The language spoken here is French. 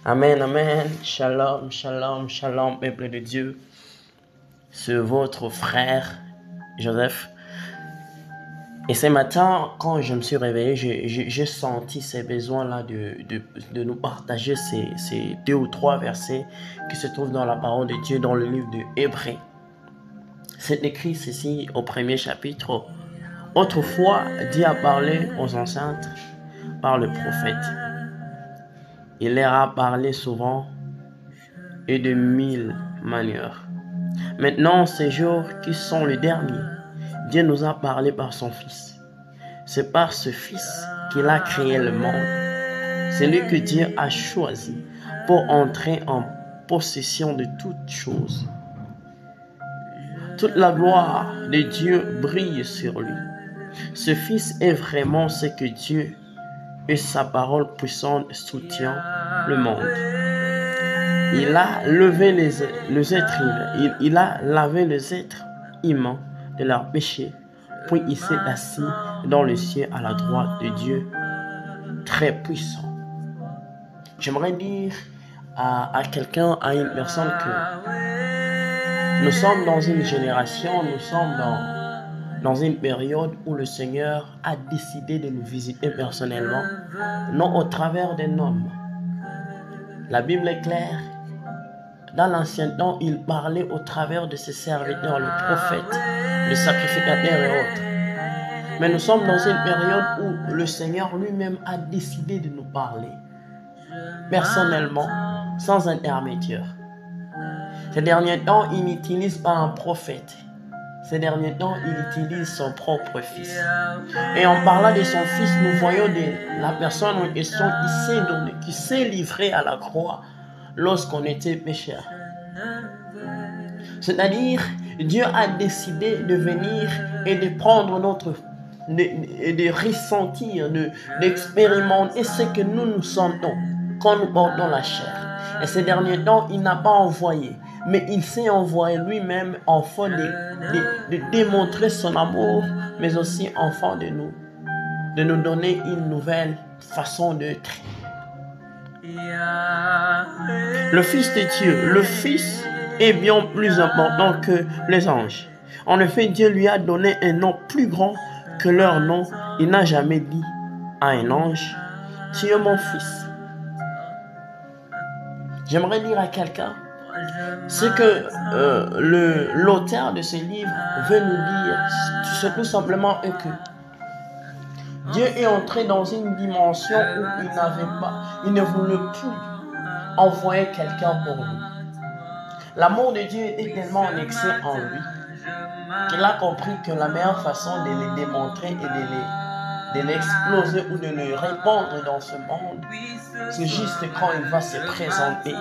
Amen, amen. Shalom, shalom, shalom, peuple de Dieu. C'est votre frère Joseph. Et ce matin, quand je me suis réveillé, j'ai senti ces besoins-là de nous partager ces 2 ou 3 versets qui se trouvent dans la parole de Dieu, dans le livre de Hébreux. C'est écrit ceci au premier chapitre. Autrefois, Dieu a parlé aux ancêtres par le prophète. Il leur a parlé souvent et de 1000 manières. Maintenant, ces jours qui sont les derniers, Dieu nous a parlé par son Fils. C'est par ce Fils qu'il a créé le monde. C'est lui que Dieu a choisi pour entrer en possession de toutes choses. Toute la gloire de Dieu brille sur lui. Ce Fils est vraiment ce que Dieu et sa parole puissante soutient le monde. Il a levé les êtres humains. Il a lavé les êtres humains de leurs péchés. Puis il s'est assis dans le ciel à la droite de Dieu très puissant. J'aimerais dire à quelqu'un, à une personne que nous sommes dans une génération, nous sommes dans une période où le Seigneur a décidé de nous visiter personnellement, non au travers d'un homme. La Bible est claire. Dans l'ancien temps, il parlait au travers de ses serviteurs, le prophète, le sacrificateur et autres. Mais nous sommes dans une période où le Seigneur lui-même a décidé de nous parler, personnellement, sans intermédiaire. Ces derniers temps, il n'utilise pas un prophète. Ces derniers temps, il utilise son propre Fils. Et en parlant de son Fils, nous voyons la personne en question qui s'est donnée, qui s'est livrée à la croix lorsqu'on était pécheur. C'est-à-dire, Dieu a décidé de venir et de prendre de ressentir, d'expérimenter ce que nous sentons quand nous portons la chair. Et ces derniers temps, il n'a pas envoyé, mais il s'est envoyé lui-même afin de démontrer son amour, mais aussi afin de nous donner une nouvelle façon d'être. Le Fils de Dieu, le Fils est bien plus important que les anges. En effet, Dieu lui a donné un nom plus grand que leur nom. Il n'a jamais dit à un ange, tu es mon Fils. J'aimerais dire à quelqu'un, ce que l'auteur de ce livre veut nous dire, c'est tout simplement que Dieu est entré dans une dimension où il ne voulait plus envoyer quelqu'un pour nous. L'amour de Dieu était tellement annexé en lui qu'il a compris que la meilleure façon de les démontrer et de l'exploser ou de le répandre dans ce monde, c'est juste quand il va se présenter